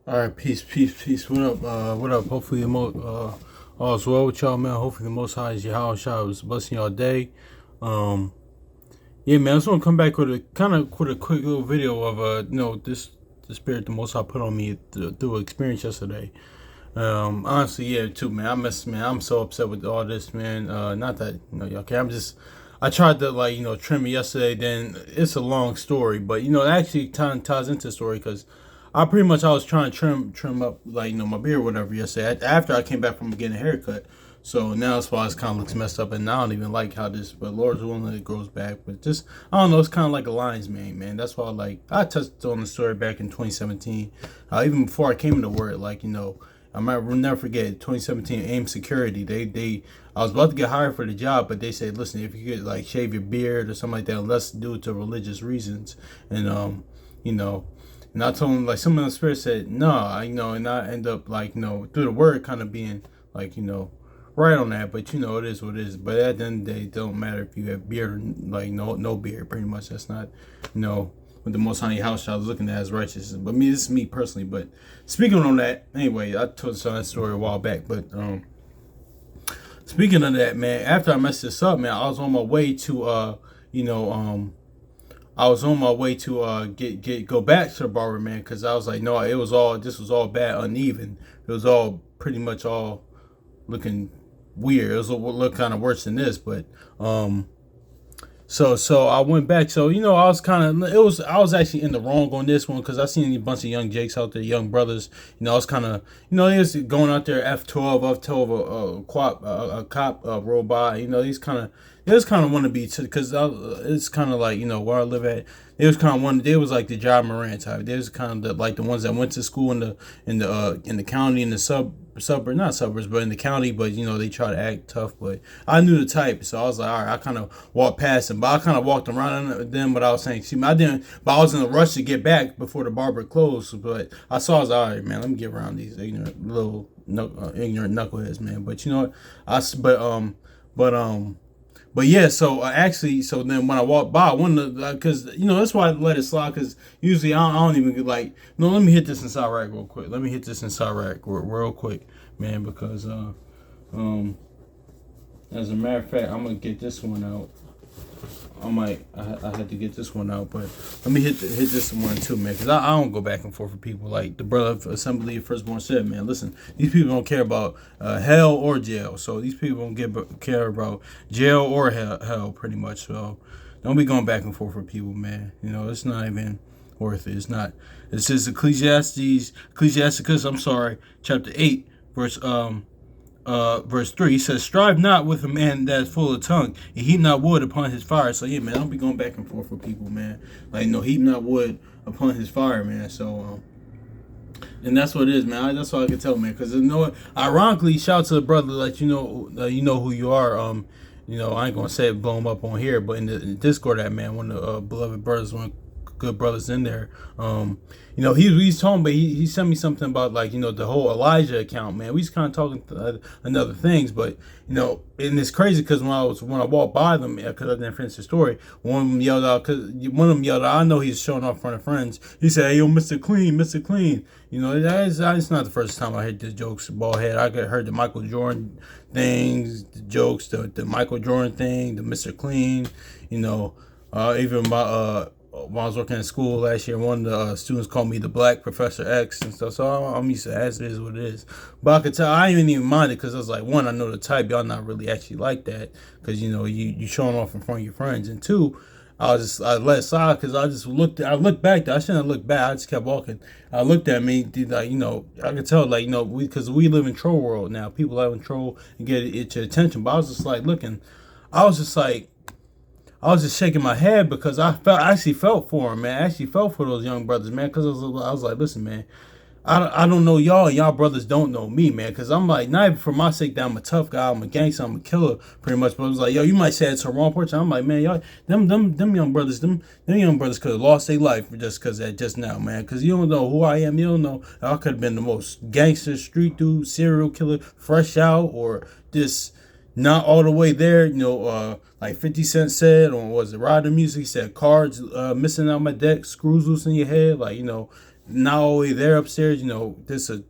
All right, peace, peace, peace. What up? What up? Hopefully all's well with y'all, man. Hopefully the Most High is your house. Shot was blessing y'all day. Um, yeah, man. I just want to come back with a quick little video of this the spirit the Most High put on me through an experience yesterday. Honestly, yeah, too, man. Man. I'm so upset with all this, man. Not that y'all care. I tried to trim it yesterday. Then it's a long story, but it actually ties into the story because I was trying to trim up my beard or whatever yesterday after I came back from getting a haircut. So now as far as kind of looks messed up, and I don't even like how this. But Lord's willing, it grows back. But just I don't know, it's kind of like a lion's mane, man. That's why I touched on the story back in 2017, even before I came into work. I might never forget 2017 AIM Security. They I was about to get hired for the job, but they said, listen, if you could shave your beard or something like that, let's do it to religious reasons. And you know, and I told him some of the spirit said no, and I end up through the word kind of being right on that. But it is what it is. But at the end of the day, it don't matter if you have beard or no beard. Pretty much, that's not what the Most High house I was looking at as righteousness. But me, this is me personally. But speaking on that, anyway, I told that story a while back. But speaking of that, man, after I messed this up, man, I was on my way to you know I was on my way to go back to the barber, man, because I was like, no, this was all bad, uneven. It was all pretty much all looking weird. It was look kind of worse than this, but so I went back. So I was kind of I was actually in the wrong on this one because I seen a bunch of young Jakes out there, young brothers. I was kind of they was going out there F12 a cop rolled by. These kind of it was kind of want to be because it's kind of where I live at. It was kind of one. They was like the John Moran type. They was kind of the ones that went to school in the county in the suburb not suburbs but in the county. But they try to act tough. But I knew the type, so I was like, all right. I kind of walked past them, but I kind of walked around them. But I was saying, see, I didn't. But I was in a rush to get back before the barber closed. But I was all right, man. Let me get around these ignorant little ignorant knuckleheads, man. But you know what? But but yeah, so so then when I walked by, I wanted to, because that's why I let it slide. Because usually I don't even get no. Let me hit this inside rack real quick. Let me hit this inside rack real quick, man. Because as a matter of fact, I'm gonna get this one out. I had to get this one out, but let me hit this one too, man, because I don't go back and forth with people. Like the brother of Assembly of Firstborn said, man, listen, these people don't care about hell or jail. So these people don't care about jail or hell, pretty much. So don't be going back and forth with people, man. It's not even worth it. It's not. It says Ecclesiasticus. I'm sorry, chapter 8, verse 3. He says, strive not with a man that is full of tongue, and heap not wood upon his fire. So yeah, man, don't be going back and forth with people, man. Heap not wood upon his fire, man. So and that's what it is, man. That's all I can tell, man. Because ironically, shout out to the brother, you know who you are. I ain't gonna say it, blow him up on here, but in the Discord, that man, one of the beloved brothers, one good brothers in there. He's talking, but he sent me something about the whole Elijah account, man. We just kind of talking another things, but and it's crazy because when I walked by them, because I didn't finish the story, one of them yelled out, I know he's showing off in front of friends. He said, "Hey, yo, Mr. Clean, Mr. Clean." That's not the first time I heard this jokes, bald head. Heard the Michael Jordan things, the jokes, the Michael Jordan thing, the Mr. Clean. Even my when I was working in school last year, one of the students called me the Black Professor X and stuff. So I'm used to as it is what it is. But I could tell I didn't even mind it because I was like, one, I know the type. Y'all not really actually like that because you showing off in front of your friends. And two, I let it slide because I looked back. I shouldn't have looked back. I just kept walking. I looked at me, I could tell because we live in troll world now. People have troll and get it your attention. But I was just looking. I was just I was just shaking my head because I actually felt for him, man. I actually felt for those young brothers, man. Because I was like, listen, man, I don't know y'all, and y'all brothers don't know me, man. Because I'm like, not even for my sake that I'm a tough guy, I'm a gangster, I'm a killer, pretty much. But it was like, yo, you might say it's a wrong person. I'm like, man, y'all, them young brothers, them young brothers could have lost their life just because that just now, man. Because you don't know who I am. You don't know. I could have been the most gangster, street dude, serial killer, fresh out, or just not all the way there, like 50 Cent said, or was it Rider Music? He said, cards missing out my deck, screws loose in your head. not always there upstairs. You know, this a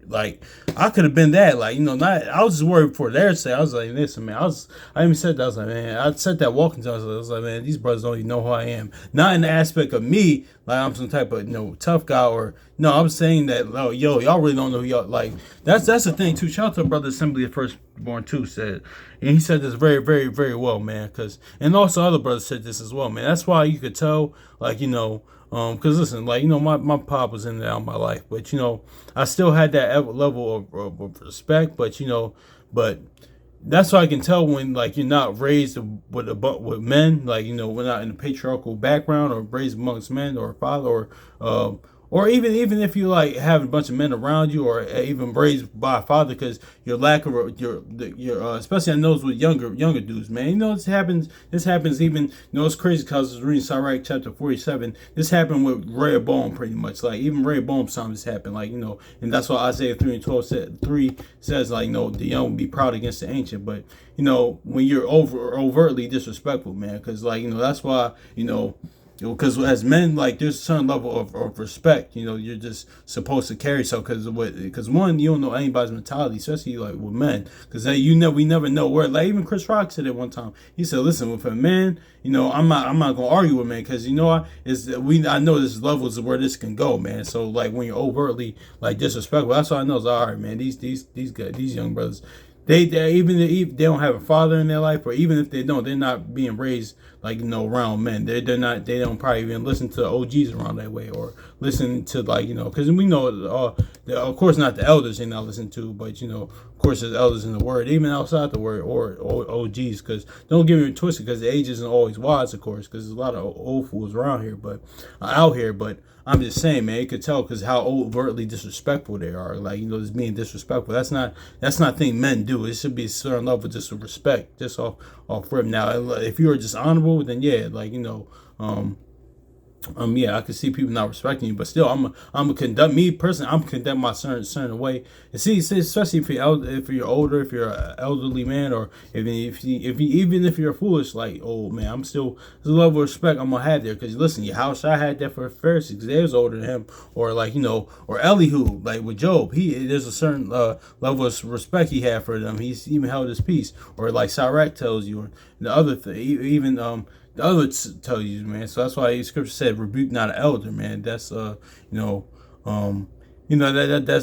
like I could have been that. Like, you know, not I was just worried for their sake. I was like, listen, man. I even said that. I was like, man. I said that walking to. I was like, man, these brothers don't even know who I am. Not in the aspect of me, like I'm some type of tough guy or no. I'm saying that oh, yo, y'all really don't know who y'all like. That's the thing too. Shout out to Brother Assembly of Firstborn too said, and he said this very very very well, man. Cause and also other brothers said this as well, man. That's why you could tell, like cause listen, like my pop was in and out of my life, but I still had that level of respect, but that's why I can tell when like you're not raised with men, like we're not in a patriarchal background or raised amongst men or father or even if you like have a bunch of men around you or even raised by a father, because your lack of your especially I know with younger dudes, man. This happens even it's crazy because I was reading Sirach chapter 47. This happened with Rehoboam pretty much, like even Rehoboam's time this happened, like and that's why Isaiah 3:12 says like the young will be proud against the ancient. But when you're overtly disrespectful, man, because like that's why because as men, like there's a certain level of respect. You're just supposed to carry so because one, you don't know anybody's mentality, especially like with men, because we never know where. Like even Chris Rock said it one time. He said, "Listen, with a man, I'm not gonna argue with man because I know there's levels of where this can go, man. So like when you're overtly like disrespectful, that's all I know is all right, man. These guys, these young brothers." Even if they don't have a father in their life, or even if they don't, they're not being raised like around men. They're not. They don't probably even listen to OGs around that way, or listen to like because we know of course not the elders they not listen to, but of course there's elders in the word, even outside the word or OGs. Because don't get me twisted, because the age isn't always wise, of course, because there's a lot of old fools around here, but out here, but. I'm just saying, man. You could tell because how overtly disrespectful they are. Like just being disrespectful. That's not thing men do. It should be a certain level just of respect, just off rip. Now, if you are just honorable, then yeah, like yeah, I can see people not respecting you, but still, I'm a conduct me personally. I'm conduct my certain way. And see, especially if you're older, if you're an elderly man, or even if you're foolish, like old man, there's a level of respect I'm gonna have there. Because listen, how should I had that for Pharisee because they was older than him, or like or Elihu, like with Job, there's a certain level of respect he had for them. He's even held his peace, or like Sirach tells you, or the other thing, even the other tell you, man. So that's why the scripture said, "Rebuke not an elder," man. That's that's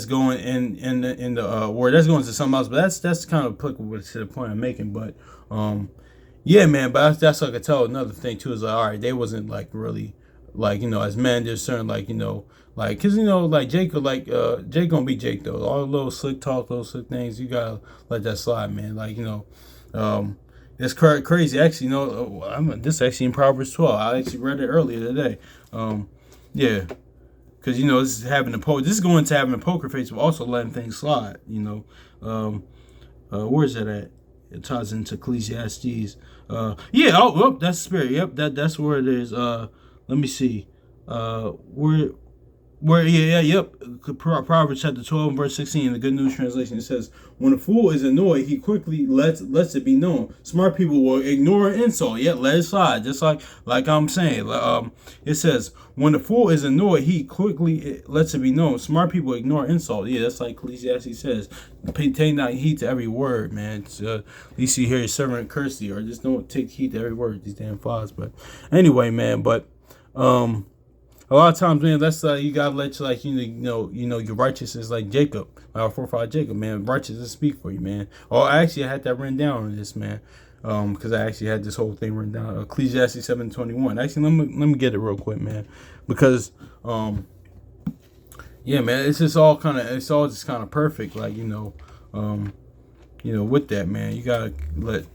going in the word. That's going to something else, but that's kind of applicable to the point I'm making. But yeah, man. But that's like I tell another thing too is like, all right, they wasn't like really like as men. There's certain like like because like Jacob, like Jake gonna be Jake though. All the little slick talk, little slick things, you gotta let that slide, man. Like it's crazy. Actually, this actually in Proverbs 12. I actually read it earlier today. Yeah, because this is having this is going to having a poker face, but also letting things slide. Where is that at? It ties into Ecclesiastes. Yeah. Oh, that's the spirit. Yep. That's where it is. Let me see. Yep. Proverbs chapter 12, verse 16, in the Good News Translation, it says, "When a fool is annoyed, he quickly lets it be known. Smart people will ignore an insult, yet let it slide." Just like I'm saying, it says, "When a fool is annoyed, he quickly lets it be known. Smart people ignore insult." Yeah, that's like Ecclesiastes says. Take not heed to every word, man. At least you hear your servant curse thee, or just don't take heed to every word. These damn flies. But anyway, man. But a lot of times, man, that's you gotta let your righteousness, like Jacob, our forefather Jacob, man. Righteousness speak for you, man. Oh, actually, I had that written down on this, man, because I actually had this whole thing written down. Ecclesiastes 7:21. Actually, let me get it real quick, man, because yeah, man, it's all just kind of perfect, like with that, man, you gotta let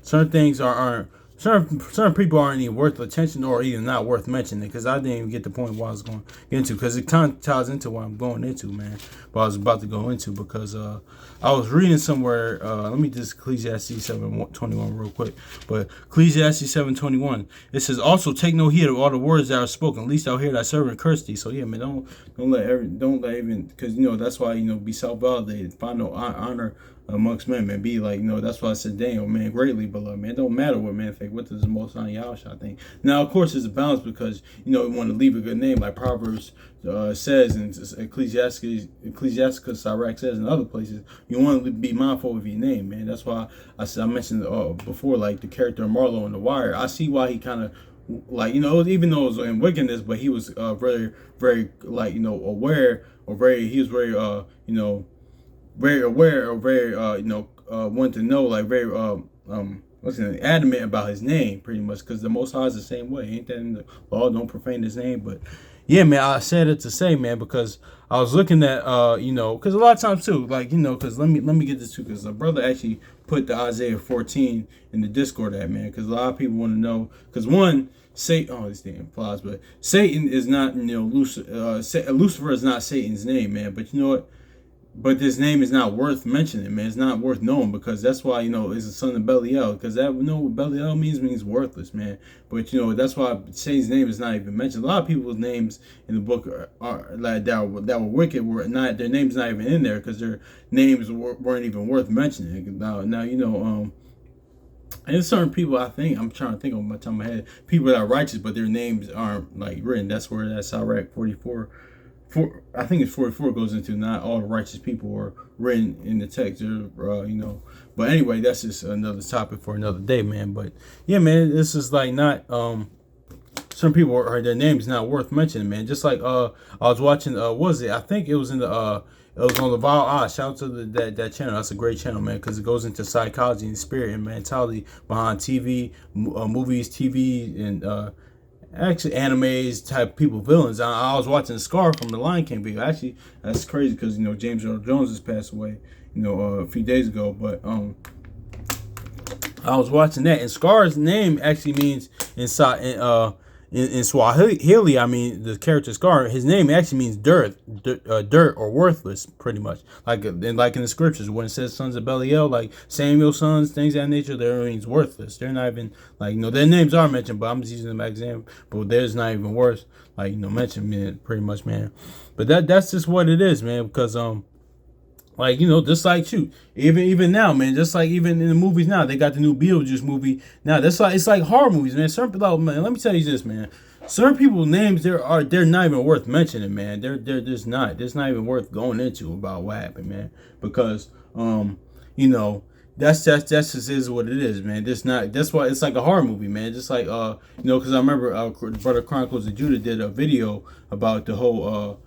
certain things aren't. Certain people aren't even worth attention or even not worth mentioning because I didn't even get the point what I was going to get into because it kind of ties into what I'm going into, man. But I was about to go into because I was reading somewhere. Let me just Ecclesiastes 7:21 real quick. But Ecclesiastes 7:21, it says, "Also take no heed of all the words that are spoken, lest thou hear thy servant curse thee." So yeah, man, don't let even because that's why be self-validated. Find no honor amongst men, man. Be like, that's why I said, Daniel, man, greatly beloved, man. It don't matter what man think. What does the Most High Yahweh think? Now, of course, there's a balance because you want to leave a good name, like Proverbs says, and Ecclesiasticus Sirach says, in other places. You want to be mindful of your name, man. That's why I mentioned before, like the character of Marlo in The Wire. I see why he kind of like even though it was in wickedness, but he was very very like aware, or very he was very very aware, or very wanted to know, like very what's it, adamant about his name, pretty much, because the Most High is the same way. Ain't that in the law? Don't profane his name. But yeah, man, I said it to say, man, because I was looking at because a lot of times too, like because let me get this too, because a brother actually put the Isaiah 14 in the Discord, that man, because a lot of people want to know, because one, Satan, this thing applies, but Satan is not Lucifer is not Satan's name, man. But you know what? But this name is not worth mentioning, man. It's not worth knowing, because that's why it's the son of Belial, because that what Belial means worthless, man. But that's why Satan's name is not even mentioned. A lot of people's names in the book are like that were wicked, were not, their names not even in there, because their names weren't even worth mentioning. Now and there's certain people, I think, I'm trying to think on my top of my head, people that are righteous, but their names aren't like written. That's where that Sirach 44. I think it's 44 goes into not all the righteous people are written in the text, But anyway, that's just another topic for another day, man. But yeah, man, this is like not some people are their names not worth mentioning, man. Just like I was watching was it? I think it was in the it was on the Val Oz. Shout out to that channel. That's a great channel, man, because it goes into psychology and spirit and mentality behind TV, movies, TV, and actually animes type people, villains. I was watching Scar from the Lion King video. Actually, that's crazy because James Earl Jones has passed away a few days ago. But I was watching that, and Scar's name actually means in Swahili, I mean, the character Scar, his name actually means dirt or worthless, pretty much. Like in the scriptures, when it says sons of Belial, like Samuel's sons, things of that nature, that means worthless. They're not even, like, their names are mentioned, but I'm just using them as example. But theirs not even worse, like, mentioned, man, pretty much, man. But that's just what it is, man, because, like, just like, shoot, even now, man, just like even in the movies now, they got the new Beetlejuice movie now. That's like, it's like horror movies, man. Certain people, man, let me tell you this, man. Certain people's names, they're not even worth mentioning, man. They're just not. It's not even worth going into about what happened, man. Because that's just is what it is, man. That's why it's like a horror movie, man. Just like because I remember Brother Chronicles of Judah did a video about the whole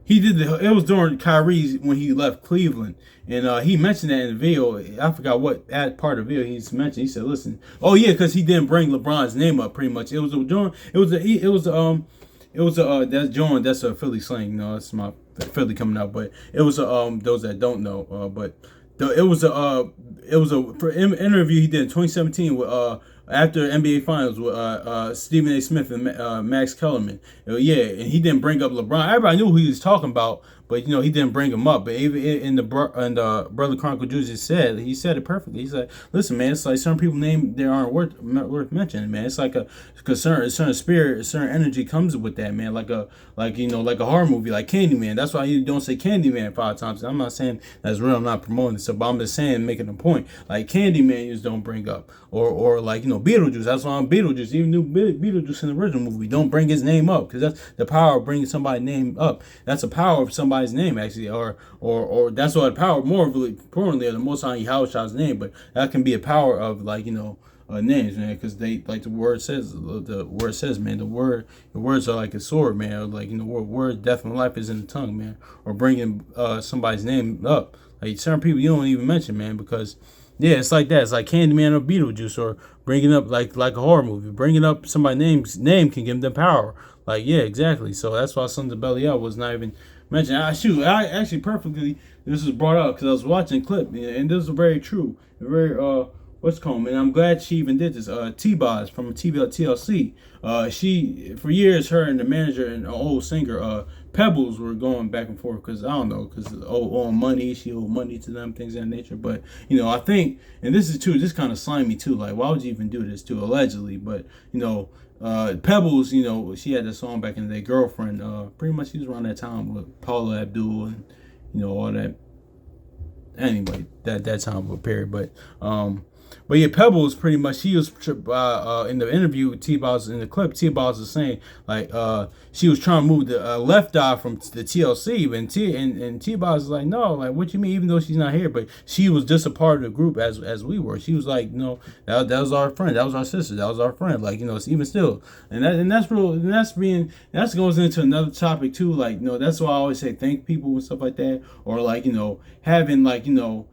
it was during Kyrie when he left Cleveland, and he mentioned that in the video. I forgot what part of the video he mentioned. He said, "Listen, oh yeah, because he didn't bring LeBron's name up. Pretty much, that's John. That's a Philly slang. That's my Philly coming out. But it was those that don't know. But it was for interview he did in 2017 with after NBA Finals with Stephen A. Smith and Max Kellerman. Yeah, and he didn't bring up LeBron. Everybody knew who he was talking about, but he didn't bring him up. But even in the Brother Chronicle Juice said it perfectly. He said, "Listen, man, it's like some people name they aren't worth mentioning, man. It's like a certain spirit, a certain energy comes with that, man. Like a horror movie, like Candyman. That's why you don't say Candyman 5 times. I'm not saying that's real. I'm not promoting it, but I'm just saying, making a point. Like Candyman, you just don't bring up, or like Beetlejuice. That's why I'm Beetlejuice. Even new Beetlejuice in the original movie, don't bring his name up, because that's the power of bringing somebody's name up. That's the power of somebody's name, actually, or that's what the power more importantly of the Most High Yahweh's name. But that can be a power of names, man, because they like the word says, man, the words are like a sword, man. Or like word, death and life is in the tongue, man. Or bringing somebody's name up, like certain people you don't even mention, man, because. Yeah, it's like that. It's like Candyman or Beetlejuice, or bringing up like a horror movie. Bringing up somebody's name can give them power. Like, yeah, exactly. So that's why Sons of Belial was not even mentioned. I actually perfectly, this was brought up because I was watching a clip, and this is very true. Very what's called, man. I'm glad she even did this. T-Boz from TLC. She for years, her and the manager and the old singer Pebbles were going back and forth because I don't know, because owed money, she owed money to them, things of that nature. But I think, and this is too, this kind of slimy too. Like, why would you even do this too? Allegedly, but Pebbles, she had this song back in the day, Girlfriend. Pretty much she was around that time with Paula Abdul and all that. anyway, that time of a period. But yeah, Pebbles pretty much, he was in the interview with T-Boz in the clip. T-Boz was saying like she was trying to move the left eye from the TLC, and T-Boz was like, no, like what you mean? Even though she's not here, but she was just a part of the group as we were. She was like, no, that was our friend, that was our sister, that was our friend. Like, you know, it's even still, that's real, and that goes into another topic too. Like, you know, that's why I always say thank people and stuff like that, or like, you know, having like, you know,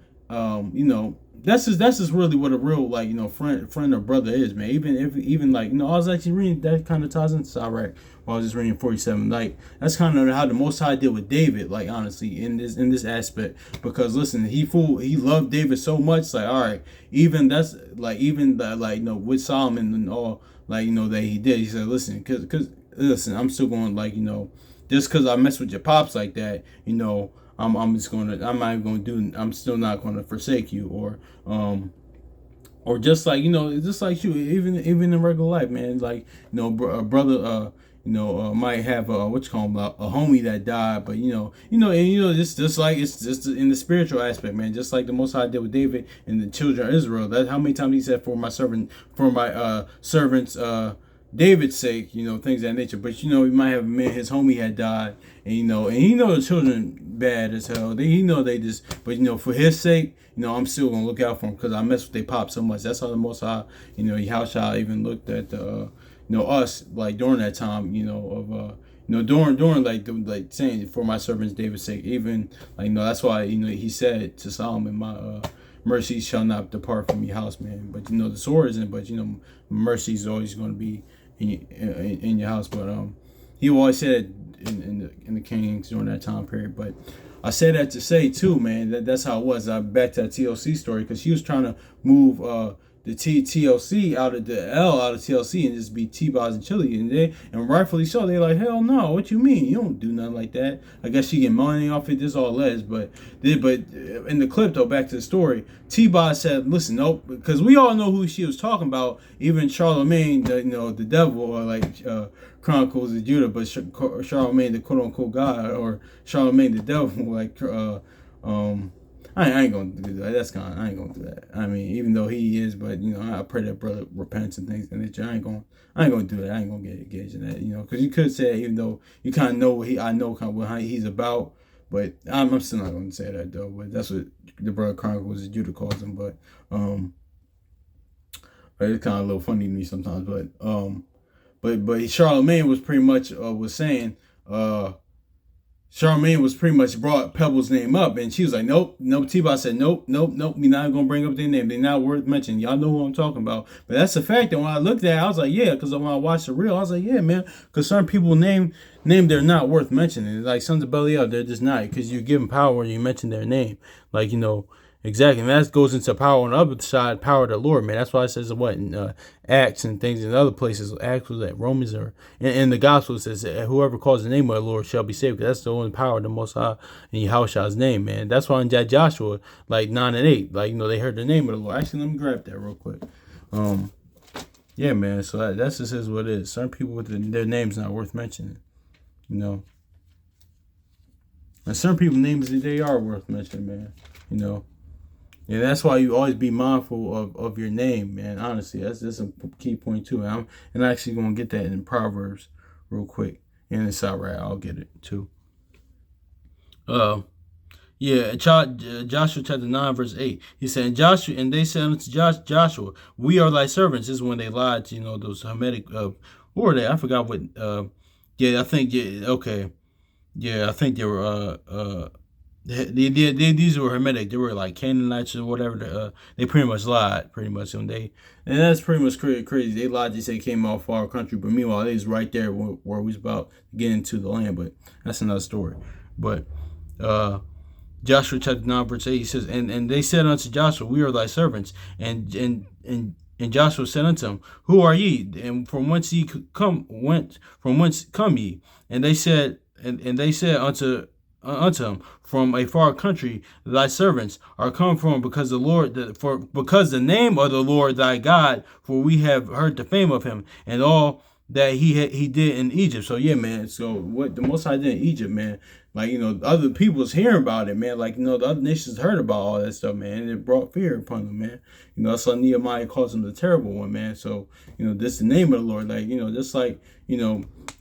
that's just really what a real, like, you know, friend or brother is, man. Even like, you know, I was actually reading, that kind of ties into Sirach while I was just reading 47. Like, that's kind of how the Most High did with David, like, honestly, in this aspect. Because listen, he loved David so much, like, all right, even that's like, even the, like, you know, with Solomon and all, like, you know, that he did, he said, listen, cause listen, I'm still going, like, you know, just because I mess with your pops like that, you know, I'm not even gonna do, I'm still not gonna forsake you, or just like, you know, just like you, even in regular life, man. Like, you know, a brother, you know, might have what you call him, a homie that died, but just like, it's just in the spiritual aspect, man. Just like the Most High did with David and the children of Israel. That's how many times he said, for my servants, David's sake, you know, things of that nature. But, you know, he might have admitted his homie had died, and he know the children bad as hell. He know they just, but, you know, for his sake, you know, I'm still gonna look out for him because I mess with they pop so much. That's how the Most High, you know, Yahushua even looked at us, like, during that time, you know, of during like saying, for my servants David's sake. Even, like, you know, that's why, you know, he said to Solomon, my mercy shall not depart from your house, man. But, you know, the sword isn't, but, you know, mercy is always going to be in your house. But he always said in the Kings during that time period. But I say that to say too, man, that's how it was. Back to that TLC story, because she was trying to move the TLC out of the L out of TLC and just be T-Boz and Chili, and rightfully so. They like, hell no, what you mean? You don't do nothing like that. I guess she get money off it. This all Les, but in the clip though, back to the story, T-Boz said, listen, nope, because we all know who she was talking about. Even Charlemagne, the devil, or like Chronicles of Judah, but Charlemagne, the quote unquote God, or Charlemagne the devil, like I ain't gonna do that. I ain't gonna do that. I mean, even though he is, but, you know, I pray that brother repents and things. And I ain't gonna do that. I ain't gonna get engaged in that. You know, because you could say, even though you kind of know I know kind of what he's about, but I'm still not gonna say that though. But that's what the brother Chronicles of Judah calls him. But it's kind of a little funny to me sometimes. But Charlemagne was pretty much was saying Charlemagne was pretty much brought Pebble's name up, and she was like, nope. T-Boz said, nope. We're not going to bring up their name. They're not worth mentioning. Y'all know who I'm talking about. But that's the fact that when I looked at it, I was like, yeah, because when I watched the reel, I was like, yeah, man, because certain people name they're not worth mentioning. Like Sons of Belial, they're just not, because you give them power when you mention their name. Like, you know, exactly. And that goes into power on the other side, power of the Lord, man. That's why it says what in Acts and things in other places. Acts was at Romans, or in the Gospel it says, whoever calls the name of the Lord shall be saved. Because that's the only power of the Most High in Yahushua's name, man. That's why in Joshua, like 9 and 8, like, you know, they heard the name of the Lord. Actually, let me grab that real quick. Yeah, man. So that's just is what it is. Certain people with their names not worth mentioning, you know. And certain people's names, they are worth mentioning, man. You know. Yeah, that's why you always be mindful of your name, man. Honestly, that's a key point too. I'm actually gonna get that in Proverbs real quick, and it's all right. I'll get it too. Yeah, Joshua chapter 9 verse 8. He said, Joshua, and they said unto Joshua, we are thy servants. This is when they lied to, you know, those Hamitic. Who were they? I forgot what. Yeah, I think. Yeah, okay. Yeah, I think they were. These were Hermetic. They were like Canaanites or whatever. They pretty much lied, pretty much. And that's pretty much crazy. They lied. They say came off far country, but meanwhile they was right there where we was about to get into the land. But that's another story. But Joshua chapter 9 verse 8, he says, and they said unto Joshua, we are thy servants. And Joshua said unto them, who are ye? And from whence ye come? From whence come ye? And they said, and they said unto him, from a far country thy servants are come from, because the name of the Lord thy God, for we have heard the fame of him, and all that he did in Egypt. So yeah, man. So what the Most High did in Egypt, man. Like, other people's hearing about it, man. Like, the other nations heard about all that stuff, man. And it brought fear upon them, man. That's why Nehemiah calls him the terrible one, man. So, this is the name of the Lord. Like, just like,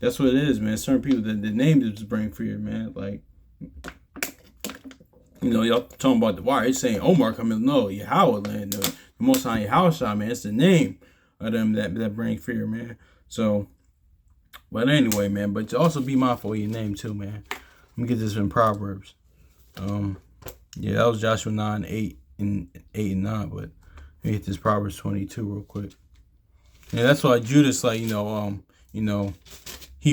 that's what it is, man. Certain people, the name just bring fear, man. Like, y'all talking about the wire. It's saying Omar coming. No, Yahweh, man. The Most High Yahweh, man. It's the name of them that bring fear, man. So, but anyway, man. But also be mindful of your name too, man. Let me get this in Proverbs. Yeah, that was Joshua 9, 8 and 9. But let me get this Proverbs 22 real quick. Yeah, that's why Judas, like, he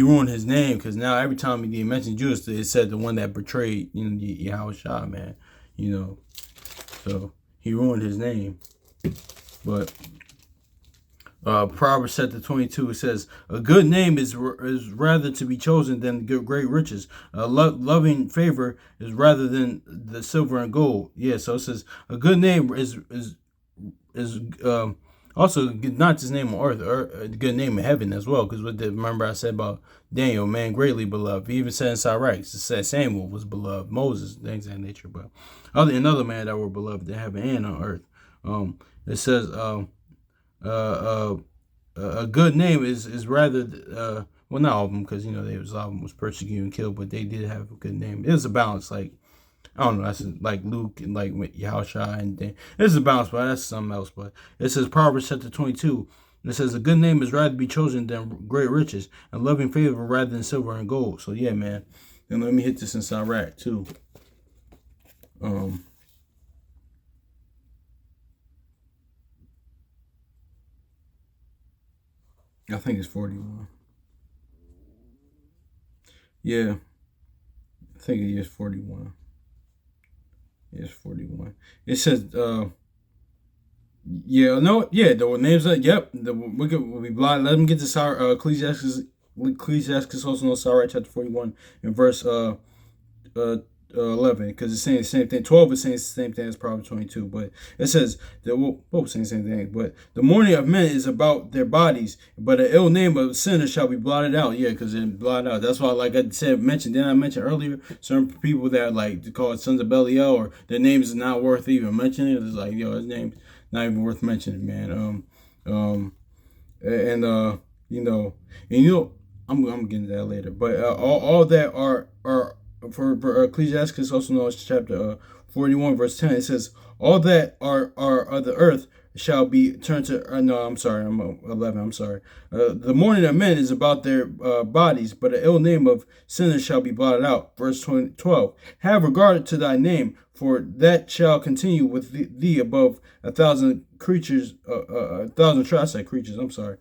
ruined his name, because now every time he mentioned Judas, it said the one that betrayed, Yahweh Shah, man. So he ruined his name. But Proverbs chapter 22, it says, a good name is rather to be chosen than great riches. Loving favor is rather than the silver and gold. Yeah, so it says a good name is also not just name on earth, or a good name in heaven as well. Because remember I said about Daniel, man, greatly beloved. He even said in Sirach, it said Samuel was beloved, Moses, things of that nature. But another man that were beloved in heaven and on earth. It says a good name is rather well, not all of them, because a lot of them was persecuted and killed, but they did have a good name. It was a balance, like, I don't know, that's like Luke and like with Yahushua, and then it's a balance, but that's something else. But it says Proverbs chapter 22. It says a good name is rather to be chosen than great riches, and loving favor rather than silver and gold. So yeah, man. And let me hit this in Sirach too. I think it's 41. Yeah, I think it is 41. It's 41. It says, yeah, no, yeah, the names are, yep, the wicked will be blind. Let them get this Ecclesiastes also knows Sirach chapter 41 and verse 11, because it's saying the same thing. 12 is saying the same thing as Proverbs 22, but it says that both saying the same thing. But the mourning of men is about their bodies, but the ill name of sinners shall be blotted out. Yeah, because it's blotted out. That's why, like I said, didn't I mention earlier, certain people that like call it sons of Belial, or their names is not worth even mentioning. It's like, his name's not even worth mentioning, man. I'm getting to that later. But all that are for Ecclesiastes, also known as chapter 41, verse 10, it says, all that are of the earth shall be turned to, no, I'm sorry, I'm 11, I'm sorry. The mourning of men is about their bodies, but the ill name of sinners shall be blotted out. Verse 12, have regard to thy name, for that shall continue with thee above 1,000 creatures, 1,000 tribes. I said creatures, I'm sorry.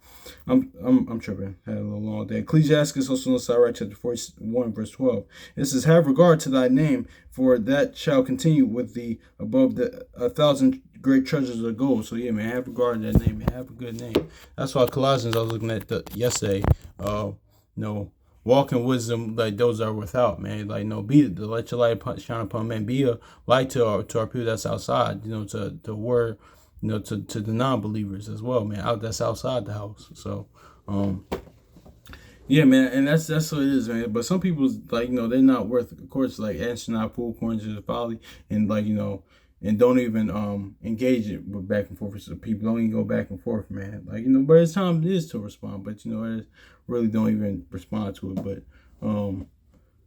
I'm tripping. Had a little long day. Ecclesiastes also known Sirach chapter 41, verse 12. It says, have regard to thy name, for that shall continue with thee above the 1,000 great treasures of gold. So yeah, man, have regard to that name, man. Have a good name. That's why Colossians, I was looking at yesterday, walk in wisdom like those are without, man. Like, let your light shine upon men. Be a light to our people that's outside, to word, to the non-believers as well, man. That's outside the house. So, yeah, man, and that's what it is, man. But some people, like, they're not worth, of course, like answering our pool coins to the folly, and like, and don't even engage it with back and forth. So people don't even go back and forth, man. Like, but it's time it is to respond, but it really don't even respond to it.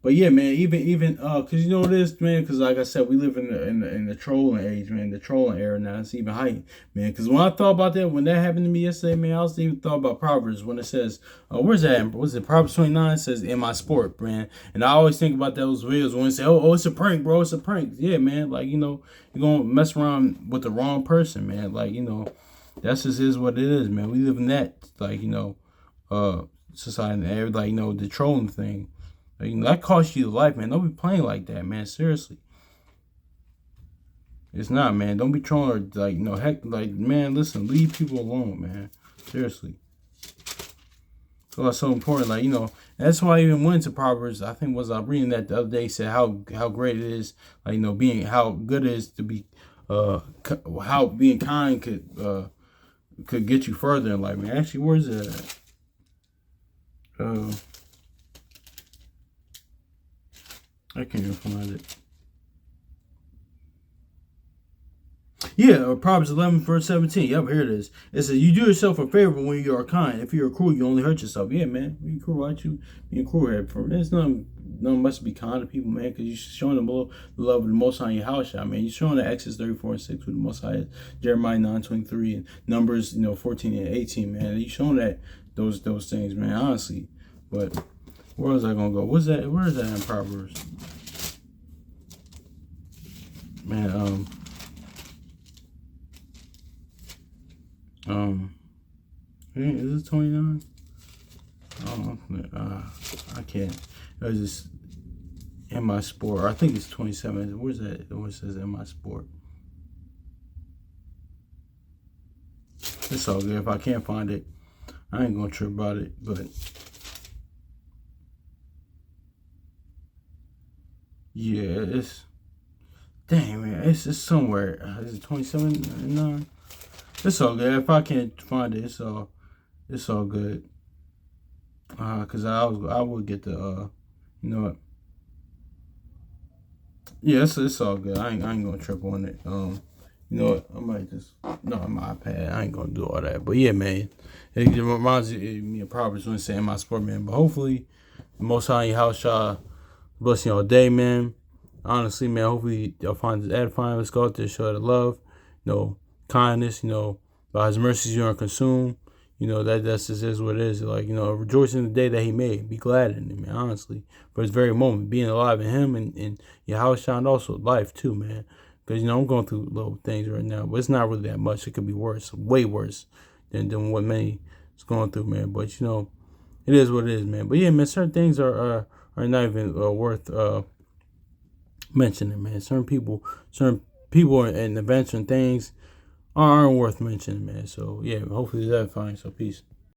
But yeah, man, even cause it is, man, cause like I said, we live in the trolling age, man, the trolling era now. It's even heightened, man. Cause when I thought about that, when that happened to me yesterday, man, I was even thought about Proverbs when it says, where's that? Was it Proverbs 29? It says, in my sport, man. And I always think about those videos when they say, oh, it's a prank, bro, it's a prank. Yeah, man, like, you're gonna mess around with the wrong person, man. Like, that's just is what it is, man. We live in that, like, society, and everybody, the trolling thing. That costs you life, man. Don't be playing like that, man. Seriously. It's not, man. Don't be trolling, heck, man, listen, leave people alone, man. Seriously. So that's so important. That's why I even went to Proverbs. I think was I reading that the other day, said how great it is, being, how good it is to be, how being kind could get you further in life, man. Actually, where's it at? Uh, I can't even find it. Yeah, Proverbs 11, verse 17. Yep, here it is. It says, you do yourself a favor when you are kind. If you are cruel, you only hurt yourself. Yeah, man. Being cruel, why you being cruel here? There's nothing much to be kind to people, man, because you're showing them the love of the Most High in your house, I mean, you're showing the Exodus 34 and 6 with the Most High, Jeremiah 9:23, and Numbers, 14 and 18, man. You're showing that those things, man, honestly. But where was I going to go? What's that? Where is that in Proverbs? Man, is it 29? I can't. It was just in my sport. I think it's 27. Where's that? What says in my sport? It's all good. If I can't find it, I ain't gonna trip about it. But yeah, it's dang man. It's somewhere. Is it 27? No. It's all good. If I can't find it, it's all good. Cause I would get the you know what? Yeah, it's all good. I ain't gonna trip on it. You know what? I might just no on my iPad. I ain't gonna do all that. But yeah, man, it reminds me of Proverbs when saying my sport, man. But hopefully, the Most High in your house, y'all bless you all day, man. Honestly, man, hopefully y'all find this edifying. Let's go out there, show the love, kindness. By His mercies you are consumed. That's just is what it is. Like, rejoice in the day that He made. Be glad in it, man, honestly. For this very moment, being alive in Him and your house shined also life too, man. Because, I'm going through little things right now, but it's not really that much. It could be worse, way worse than what many is going through, man. But, it is what it is, man. But yeah, man, certain things are not even worth mentioning, man. Certain people and events and things aren't worth mentioning, man. So yeah, hopefully that's fine. So peace.